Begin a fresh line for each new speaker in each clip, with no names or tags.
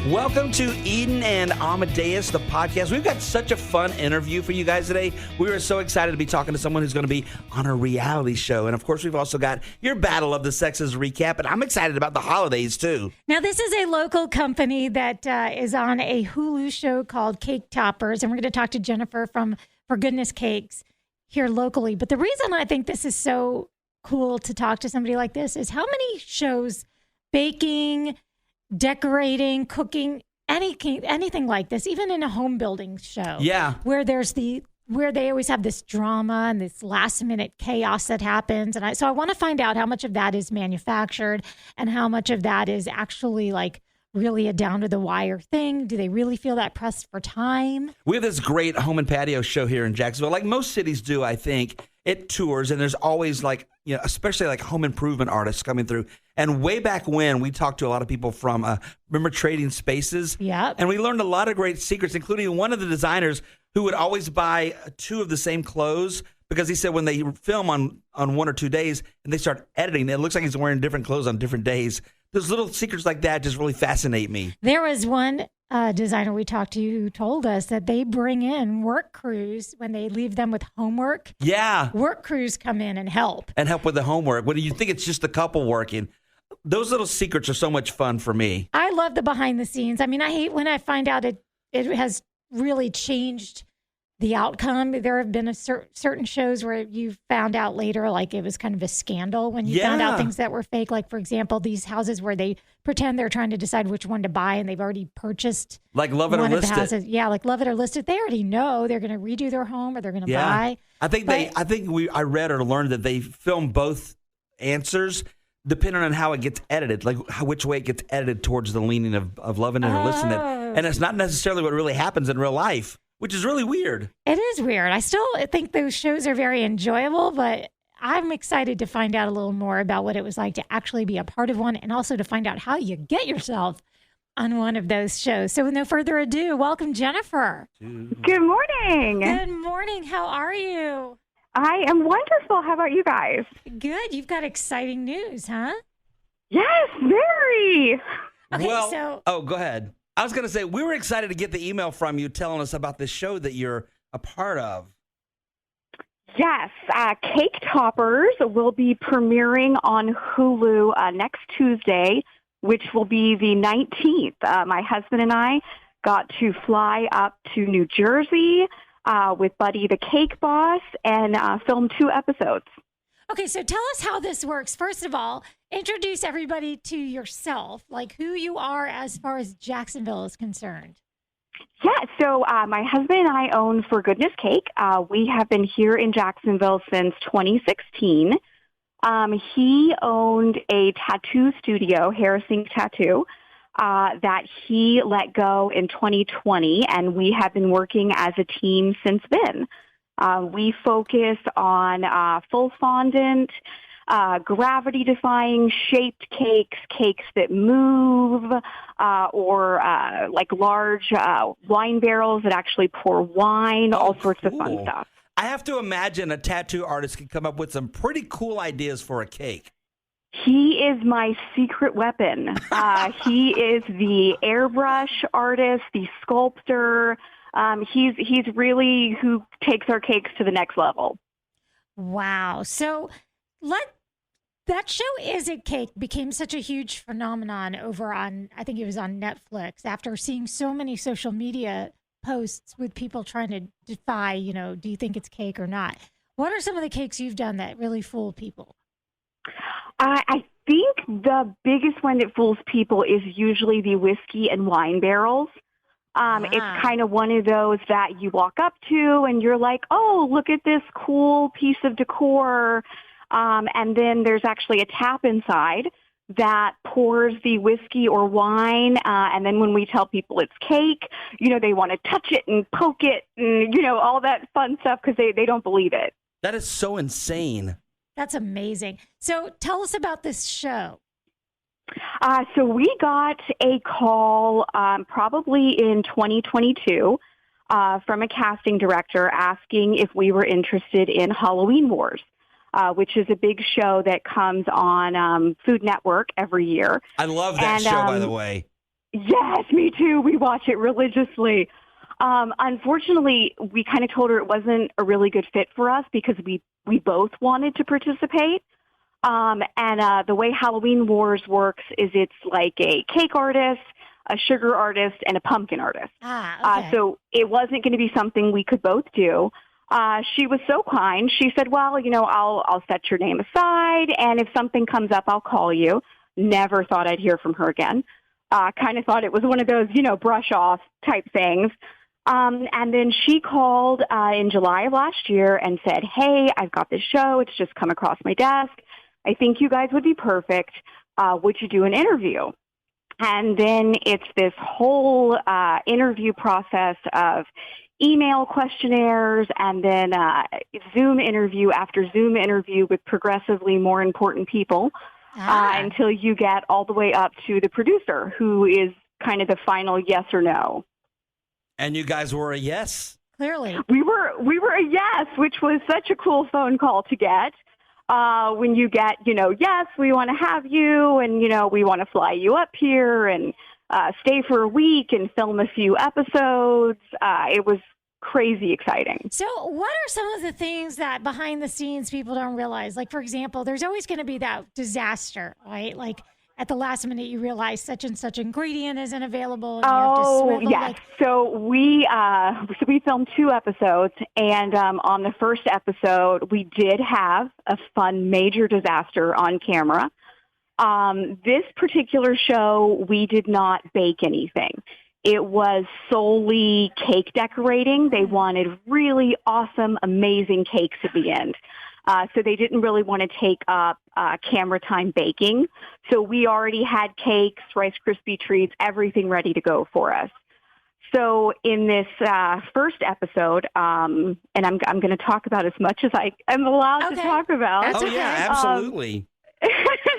Welcome to Eden and Amadeus, the podcast. We've got such a fun interview for you guys today. We are so excited to be talking to someone who's going to be on a reality show. And, of course, we've also got your Battle of the Sexes recap. And I'm excited about the holidays, too.
Now, this is a local company that is on a Hulu show called Cake Toppers. And we're going to talk to Jennifer from For Goodness Cakes here locally. But the reason I think this is so cool to talk to somebody like this is how many shows, baking, decorating, cooking, anything like this, even in a home building show.
Yeah.
Where they always have this drama and this last minute chaos that happens. And so I want to find out how much of that is manufactured and how much of that is actually like really a down to the wire thing. Do they really feel that pressed for time?
We have this great home and patio show here in Jacksonville, like most cities do, I think. It tours, and there's always especially like home improvement artists coming through. And way back when, we talked to a lot of people from, remember Trading Spaces?
Yeah.
And we learned a lot of great secrets, including one of the designers who would always buy two of the same clothes because he said when they film on 1 or 2 days and they start editing, it looks like he's wearing different clothes on different days. Those little secrets like that just really fascinate me.
There was one designer we talked to who told us that they bring in work crews when they leave them with homework.
Yeah.
Work crews come in and help.
And help with the homework. When you think it's just the couple working, those little secrets are so much fun for me.
I love the behind the scenes. I mean, I hate when I find out it has really changed the outcome. There have been certain shows where you found out later, like it was kind of a scandal when you found out things that were fake. Like, for example, these houses where they pretend they're trying to decide which one to buy and they've already purchased.
Like Love It or List It.
Yeah, like Love It or List It. They already know they're going to redo their home or they're going to buy.
I read or learned that they film both answers depending on how it gets edited, like which way it gets edited towards the leaning of loving it or listening it. And it's not necessarily what really happens in real life, which is really weird. It
is weird. I still think those shows are very enjoyable, but I'm excited to find out a little more about what it was like to actually be a part of one and also to find out how you get yourself on one of those shows. So with no further ado, welcome, Jennifer.
Good morning.
Good morning. How are you?
I am wonderful. How about you guys?
Good. You've got exciting news, huh?
Yes, very.
Okay,
go ahead. I was going to say, we were excited to get the email from you telling us about this show that you're a part of.
Yes, Cake Toppers will be premiering on Hulu next Tuesday, which will be the 19th. My husband and I got to fly up to New Jersey with Buddy the Cake Boss and film 2 episodes.
Okay, so tell us how this works. First of all, introduce everybody to yourself, like who you are as far as Jacksonville is concerned.
Yeah, so my husband and I own For Goodness Cake. We have been here in Jacksonville since 2016. He owned a tattoo studio, Harrison Tattoo, that he let go in 2020, and we have been working as a team since then. We focus on full fondant, gravity-defying shaped cakes, cakes that move, or like large wine barrels that actually pour wine, all sorts of fun stuff.
I have to imagine a tattoo artist can come up with some pretty cool ideas for a cake.
He is my secret weapon. He is the airbrush artist, the sculptor. He's really who takes our cakes to the next level.
Wow. So that show Is It Cake became such a huge phenomenon over on, I think it was on Netflix, after seeing so many social media posts with people trying to defy, do you think it's cake or not? What are some of the cakes you've done that really fool people?
I think the biggest one that fools people is usually the whiskey and wine barrels. It's kind of one of those that you walk up to and you're like, oh, look at this cool piece of decor. And then there's actually a tap inside that pours the whiskey or wine. And then when we tell people it's cake, they want to touch it and poke it and, all that fun stuff because they don't believe it.
That is so insane.
That's amazing. So tell us about this show.
So we got a call probably in 2022 from a casting director asking if we were interested in Halloween Wars, which is a big show that comes on Food Network every year.
I love that show, by the way.
Yes, me too. We watch it religiously. Unfortunately, we kind of told her it wasn't a really good fit for us because we both wanted to participate. And the way Halloween Wars works is it's like a cake artist, a sugar artist, and a pumpkin artist.
Okay.
So it wasn't going to be something we could both do. She was so kind. She said, well, I'll set your name aside, and if something comes up, I'll call you. Never thought I'd hear from her again. Kind of thought it was one of those, brush off type things. And then she called in July of last year and said, hey, I've got this show. It's just come across my desk. I think you guys would be perfect. Would you do an interview? And then it's this whole interview process of email questionnaires and then Zoom interview after Zoom interview with progressively more important people until you get all the way up to the producer, who is kind of the final yes or no.
And you guys were a yes?
Clearly.
We were a yes, which was such a cool phone call to get. When you get, yes, we want to have you, and, we want to fly you up here and stay for a week and film a few episodes. It was crazy exciting.
So what are some of the things that behind the scenes people don't realize? Like, for example, there's always going to be that disaster, right? Like, at the last minute, you realize such and such ingredient isn't available. And you have to swivel.
Yes. So we filmed 2 episodes, and on the first episode, we did have a fun major disaster on camera. This particular show, we did not bake anything. It was solely cake decorating. They wanted really awesome, amazing cakes at the end. So they didn't really want to take up camera time baking. So we already had cakes, Rice Krispie treats, everything ready to go for us. So in this first episode, and I'm going to talk about as much as I am allowed to talk about.
That's okay.
Yeah, absolutely.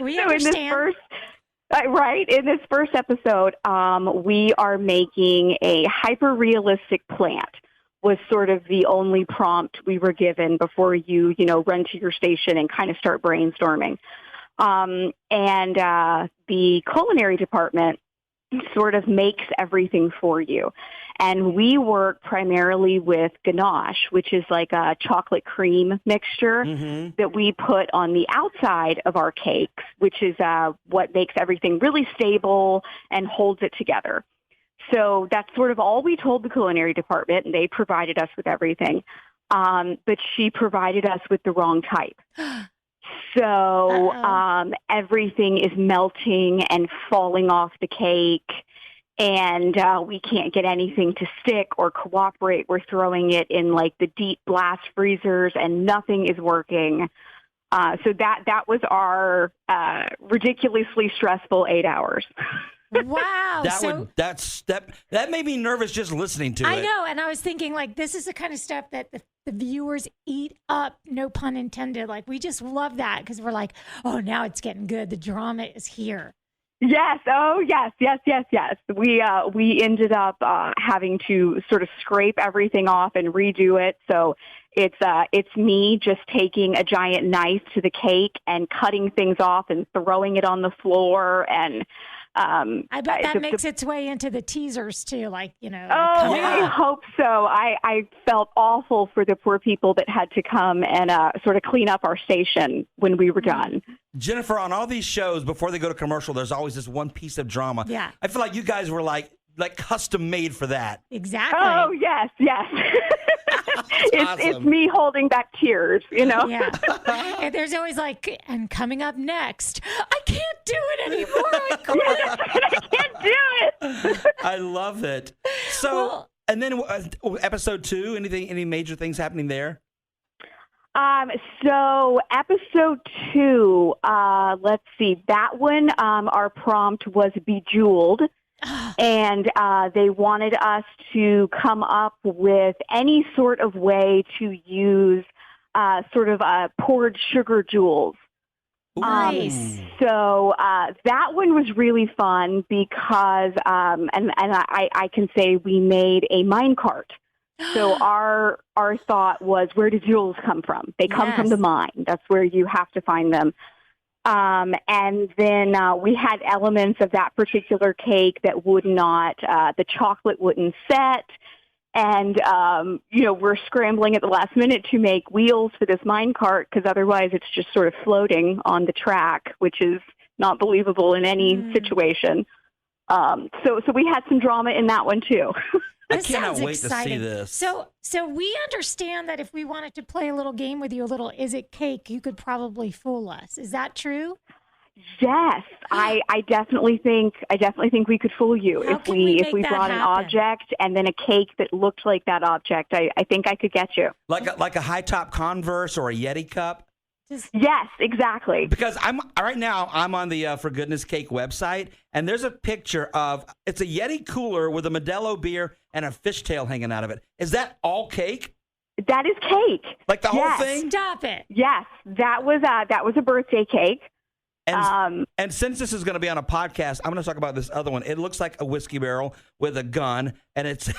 We
so
understand.
In this first episode, we are making a hyper-realistic plant. Was sort of the only prompt we were given before you run to your station and kind of start brainstorming. And the culinary department sort of makes everything for you. And we work primarily with ganache, which is like a chocolate cream mixture that we put on the outside of our cakes, which is what makes everything really stable and holds it together. So that's sort of all we told the culinary department, and they provided us with everything. But she provided us with the wrong type. So everything is melting and falling off the cake, and we can't get anything to stick or cooperate. We're throwing it in like the deep blast freezers, and nothing is working. So that was our ridiculously stressful 8 hours.
Wow.
That made me nervous just listening to it.
I know. And I was thinking, like, this is the kind of stuff that the viewers eat up, no pun intended. Like, we just love that because we're like, oh, now it's getting good. The drama is here.
Yes. Oh, yes. We ended up having to sort of scrape everything off and redo it. So it's me just taking a giant knife to the cake and cutting things off and throwing it on the floor. And
I bet that makes its way into the teasers too. Like,
Oh, I hope so. I felt awful for the poor people that had to come and sort of clean up our station when we were done.
Jennifer, on all these shows, before they go to commercial, there's always this one piece of drama.
Yeah.
I feel like you guys were like custom made for that.
Exactly.
Oh, yes. It's me holding back tears,
Yeah. And there's always like, and coming up next, I can't do it anymore.
I can't do it.
I love it. So, and then episode 2, any major things happening there?
So episode 2, let's see, that one, our prompt was Bejeweled. And they wanted us to come up with any sort of way to use sort of poured sugar jewels.
Nice.
So that one was really fun because, and I can say we made a mine cart. So our thought was, where do jewels come from? They come from the mine. That's where you have to find them. And then we had elements of that particular cake that would not, the chocolate wouldn't set. And, we're scrambling at the last minute to make wheels for this mine cart because otherwise it's just sort of floating on the track, which is not believable in any situation. So we had some drama in that one, too.
I cannot wait to see this.
So we understand that if we wanted to play a little game with you, a little "Is it cake?" you could probably fool us. Is that true?
Yes, I definitely think we could fool you if we brought an object and then a cake that looked like that object. I think I could get you.
Like a high top Converse or a Yeti cup.
Yes, exactly.
Because I'm on the For Goodness Cake website, and there's a picture of it's a Yeti cooler with a Modelo beer and a fishtail hanging out of it. Is that all cake?
That is cake.
Like the whole thing?
Stop it.
Yes, that was a birthday cake.
And since this is going to be on a podcast, I'm going to talk about this other one. It looks like a whiskey barrel with a gun, and it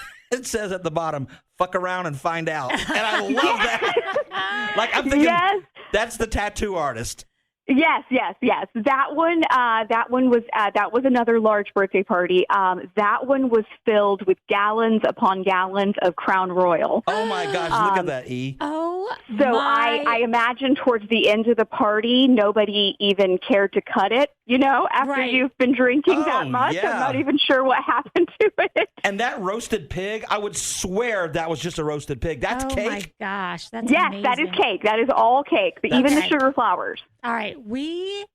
says at the bottom, "Fuck around and find out." And I love that. Like I'm thinking, that's the tattoo artist.
Yes. That one was another large birthday party. That one was filled with gallons upon gallons of Crown Royal.
Oh my gosh, look at that, E.
So I imagine towards the end of the party, nobody even cared to cut it, after you've been drinking that much.
Yeah.
I'm not even sure what happened to it.
And that roasted pig, I would swear that was just a roasted pig. That's cake.
Oh my gosh, that's
yes,
amazing.
that is cake. That is all cake, even the sugar flowers.
All right, we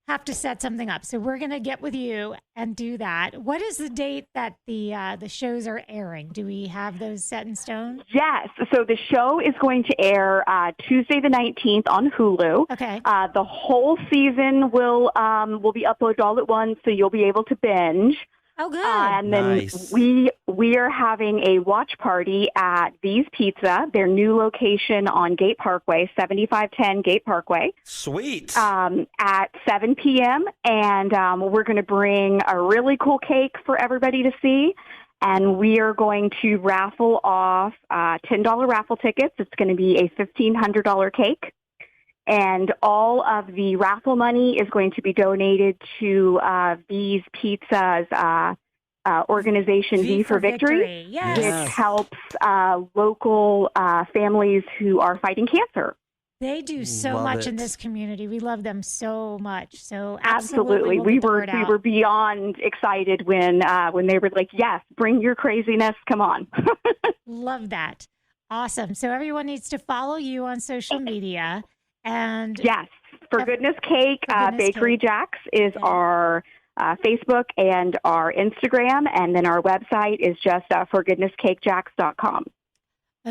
have to set something up. So we're going to get with you and do that. What is the date that the shows are airing? Do we have those set in stone?
Yes. So the show is going to air Tuesday the 19th on Hulu.
Okay.
The whole season will be uploaded all at once, so you'll be able to binge.
Oh, good.
And then we are having a watch party at V's Pizza, their new location on Gate Parkway, 7510 Gate Parkway.
Sweet.
At 7 p.m. And we're going to bring a really cool cake for everybody to see. And we are going to raffle off $10 raffle tickets. It's going to be a $1,500 cake. And all of the raffle money is going to be donated to V's Pizza's organization, V for Victory,
yes.
which helps local families who are fighting cancer.
They do so much in this community. We love them so much. So
absolutely, we were beyond excited when they were like, "Yes, bring your craziness, come on."
Love that. Awesome. So everyone needs to follow you on social media. And
yes, For Goodness Cake, Bakery Jacks is our Facebook and our Instagram, and then our website is just forgoodnesscakejacks.com.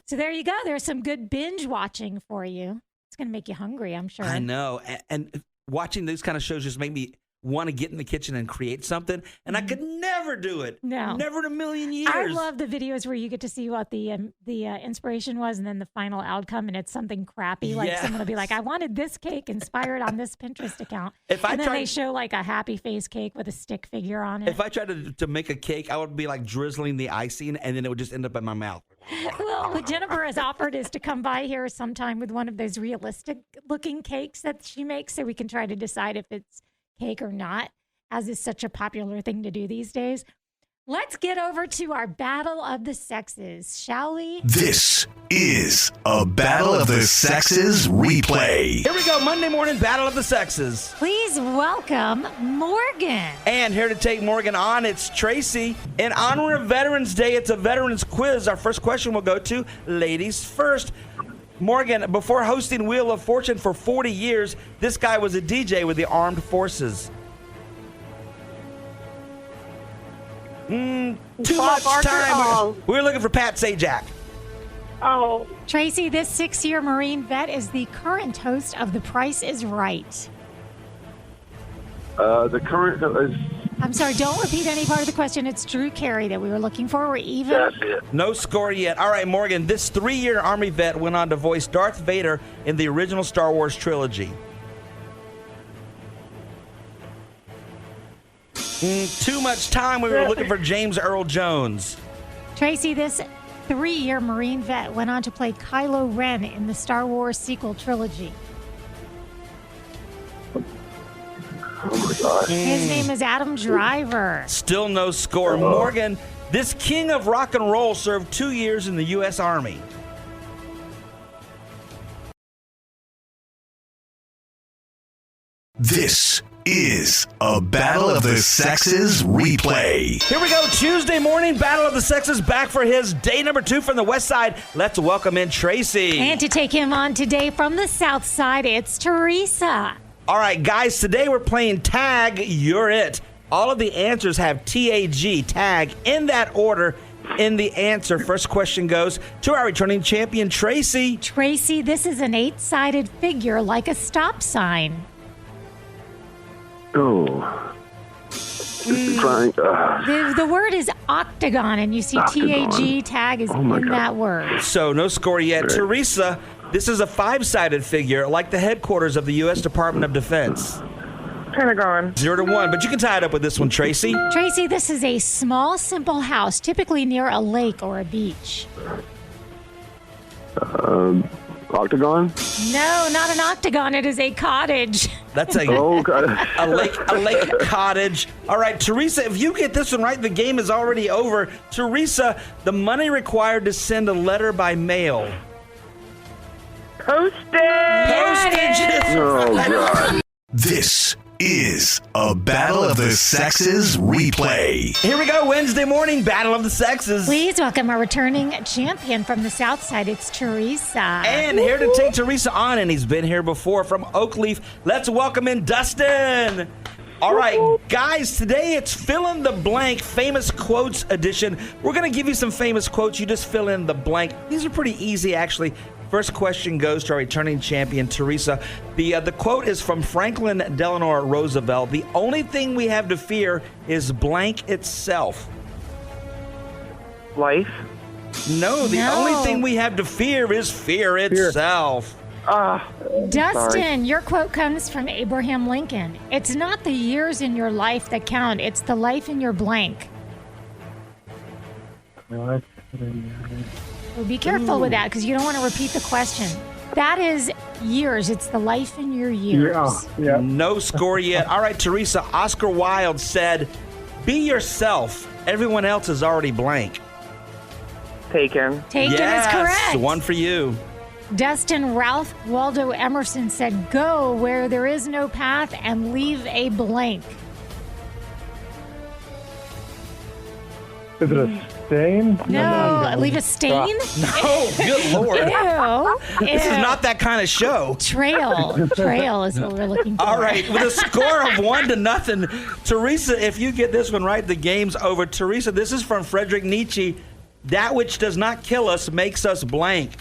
So there you go. There's some good binge watching for you. It's going to make you hungry, I'm sure.
I know. And watching these kind of shows just make me want to get in the kitchen and create something, and I could never do it.
No,
never in a million years.
I love the videos where you get to see what the inspiration was, and then the final outcome, and it's something crappy. Like someone will be like, "I wanted this cake inspired on this Pinterest account," and then they show like a happy face cake with a stick figure on it.
If I tried to make a cake, I would be like drizzling the icing, and then it would just end up in my mouth.
Well, what Jennifer has offered is to come by here sometime with one of those realistic-looking cakes that she makes, so we can try to decide if it's cake or not, as is such a popular thing to do these days. Let's get over to our Battle of the Sexes, shall we?
This is a Battle of the Sexes replay.
Here we go, Monday morning Battle of the Sexes.
Please welcome Morgan.
And here to take Morgan on, it's Tracy. In honor of Veterans Day, it's a veterans quiz. Our first question will go to ladies first. Morgan, before hosting Wheel of Fortune for 40 years, this guy was a DJ with the Armed Forces. Too much time. We're looking for Pat Sajak.
Oh.
Tracy, this 6-year Marine vet is the current host of The Price is Right.
The current is...
I'm sorry, don't repeat any part of the question. It's Drew Carey that we were looking for. We're even.
That's it.
No score yet. All right, Morgan, this 3-year Army vet went on to voice Darth Vader in the original Star Wars trilogy. Too much time. We were looking for James Earl Jones.
Tracy, this 3-year Marine vet went on to play Kylo Ren in the Star Wars sequel trilogy.
gosh.
His name is Adam Driver.
Still no score. Morgan, this king of rock and roll served 2 years in the U.S. Army.
This is a Battle of the Sexes replay.
Here we go. Tuesday morning, Battle of the Sexes back for his day number 2 from the west side. Let's welcome in Tracy.
And to take him on today from the south side, it's Teresa.
All right, guys, today we're playing Tag, You're It. All of the answers have T-A-G, tag, in that order in the answer. First question goes to our returning champion, Tracy.
Tracy, this is an 8-sided figure like a stop sign.
Oh. Trying.
The word is octagon, and you see
Octagon.
T-A-G, tag is
Oh, my
in
God.
that word.
So no score yet. Teresa, this is a 5-sided figure like the headquarters of the U.S. Department of Defense.
Pentagon.
0-1, but you can tie it up with this one, Tracy.
Tracy, this is a small, simple house, typically near a lake or a beach.
Octagon.
No, not an octagon. It is a cottage.
That's a
Oh, God.
a lake cottage. All right, Teresa, if you get this one right, the game is already over. Teresa, the money required to send a letter by mail.
Postage.
Postage.
Oh, God.
This is a Battle of the Sexes replay.
Here we go, Wednesday morning, Battle of the Sexes.
Please welcome our returning champion from the south side. It's Teresa.
And here to take Teresa on, and he's been here before from Oakleaf. Let's welcome in Dustin. All right, guys, today it's fill in the blank famous quotes edition. We're going to give you some famous quotes. You just fill in the blank. These are pretty easy, actually. First question goes to our returning champion, Teresa. The quote is from Franklin Delano Roosevelt. The only thing we have to fear is blank itself.
Life.
No, the
No.
only thing we have to fear is fear itself.
Dustin, your quote comes from Abraham Lincoln. It's not the years in your life that count. It's the life in your blank. Well, be careful with that because you don't want to repeat the question. That is years. It's the life in your years.
Yeah.
No score yet. All right, Teresa, Oscar Wilde said, be yourself. Everyone else is already blank.
Taken.
Taken
Yes,
is correct.
one for you.
Dustin, Ralph Waldo Emerson said, go where there is no path and leave a blank.
Is it a stain?
No, leave a stain?
Oh, good Lord.
Ew.
This is
Ew.
not that kind of show.
Trail. Trail is what we're looking for.
All right, with a score of 1-0, Teresa, if you get this one right, the game's over. Teresa, this is from Friedrich Nietzsche. That which does not kill us makes us blank.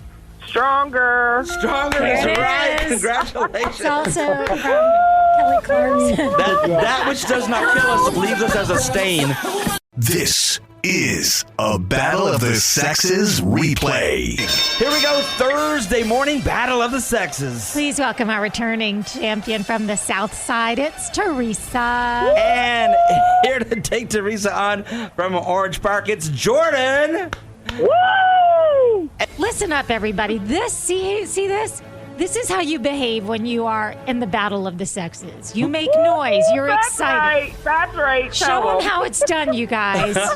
Stronger.
Stronger
There
is
it
right.
is.
Congratulations.
It's also from Kelly Clarkson.
That which does not kill us leaves us as a stain.
This is a Battle of the Sexes replay.
Here we go, Thursday morning, Battle of the Sexes.
Please welcome our returning champion from the south side. It's Teresa.
And here to take Teresa on from Orange Park, it's Jordan.
Woo!
Listen up, everybody. See this? This is how you behave when you are in the battle of the sexes. You make noise. You're
That's
excited.
right. That's right.
Show them how it's done, you guys.
Let's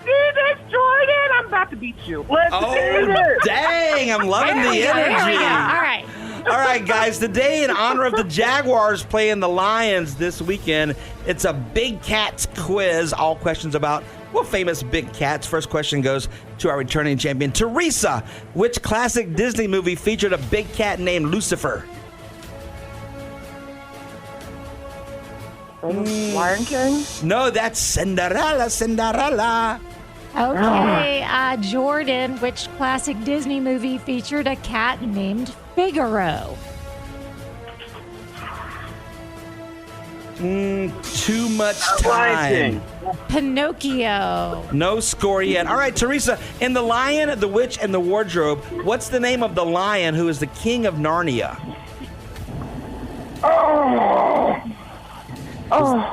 do this, Jordan. I'm about to beat you. Let's do
Oh,
this.
dang, I'm loving the
Here we go.
energy.
All right.
All right, guys, today in honor of the Jaguars playing the Lions this weekend, it's a Big Cats quiz. All questions about, well, famous big cats. First question goes to our returning champion, Teresa. Which classic Disney movie featured a big cat named Lucifer?
Lion King?
No, that's Cinderella.
Okay, Jordan, which classic Disney movie featured a cat named Figaro?
Too much
Lion
time.
King.
Pinocchio.
No score yet. All right, Teresa, in The Lion, the Witch, and the Wardrobe, what's the name of the lion who is the king of Narnia?
Oh,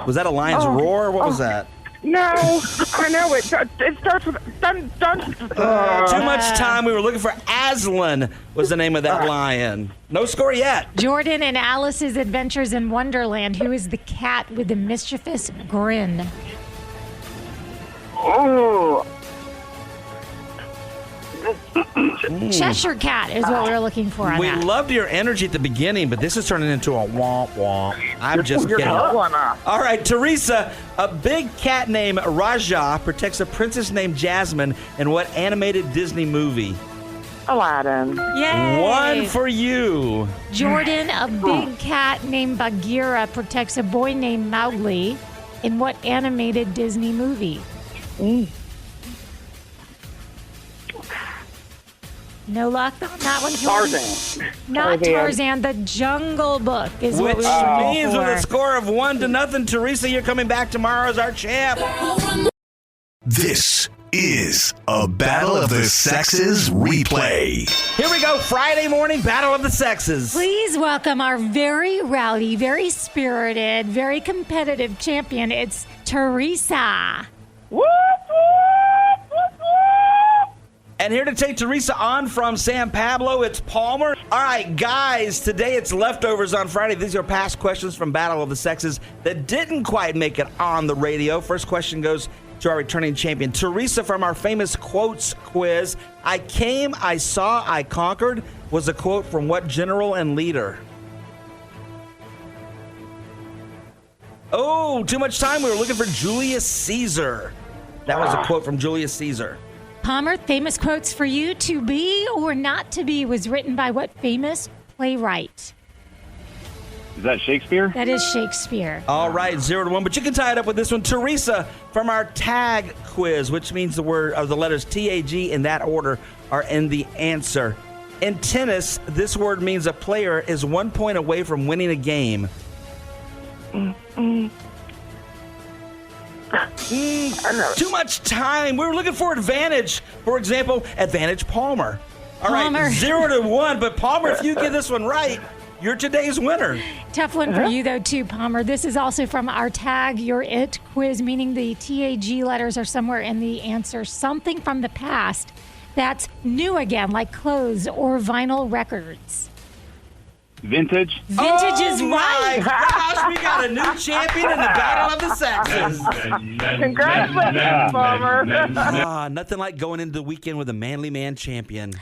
Was that a lion's roar? What was that?
no. I know it. It starts with
Too much time. We were looking for Aslan was the name of that lion. No score yet.
Jordan and Alice's Adventures in Wonderland. Who is the cat with the mischievous grin?
Oh.
Cheshire Cat is what we're looking for on
We
that.
loved your energy at the beginning, but this is turning into a womp womp. I'm just
You're
kidding.
not.
All right, Teresa, a big cat named Raja protects a princess named Jasmine in what animated Disney movie?
Aladdin.
Yay!
One for you.
Jordan, a big cat named Bagheera protects a boy named Mowgli in what animated Disney movie? No luck on that one, Jordan?
Tarzan.
Not Tarzan. The Jungle Book is what
Which
we were looking
means
for.
with a score of 1-0, Teresa, you're coming back tomorrow as our champ.
This is a Battle of the Sexes replay.
Here we go, Friday morning Battle of the Sexes.
Please welcome our very rowdy, very spirited, very competitive champion. It's Teresa.
And here to take Teresa on from San Pablo, it's Palmer. All right, guys, today it's leftovers on Friday. These are past questions from Battle of the Sexes that didn't quite make it on the radio. First question goes to our returning champion, Teresa, from our famous quotes quiz. I came, I saw, I conquered was a quote from what general and leader? Oh, too much time. We were looking for Julius Caesar. That was a quote from Julius Caesar.
Palmer, famous quotes for you. To be or not to be was written by what famous playwright?
Is that Shakespeare?
That is Shakespeare.
All right, 0-1, but you can tie it up with this one. Teresa, from our tag quiz, which means the word of the letters T-A-G in that order are in the answer. In tennis, this word means a player is 1 point away from winning a game. Too much time. We were looking for advantage. For example, advantage Palmer. All
Palmer.
right, 0-1, but Palmer, if you get this one right, you're today's winner.
Tough one for you, though, too, Palmer. This is also from our Tag Your It quiz, meaning the T-A-G letters are somewhere in the answer. Something from the past that's new again, like clothes or vinyl records.
Vintage?
Vintage is
Oh my
right.
gosh, we got a new champion in the Battle of the Sexes.
Congratulations, Palmer.
Nothing like going into the weekend with a manly man champion.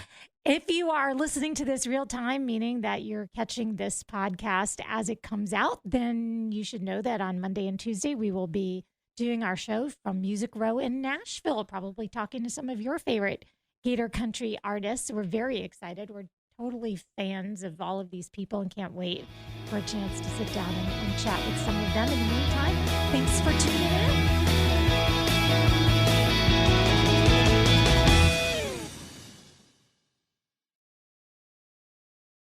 If you are listening to this real time, meaning that you're catching this podcast as it comes out, then you should know that on Monday and Tuesday, we will be doing our show from Music Row in Nashville, probably talking to some of your favorite Gator Country artists. We're very excited. We're totally fans of all of these people and can't wait for a chance to sit down and chat with some of them. In the meantime, thanks for tuning in.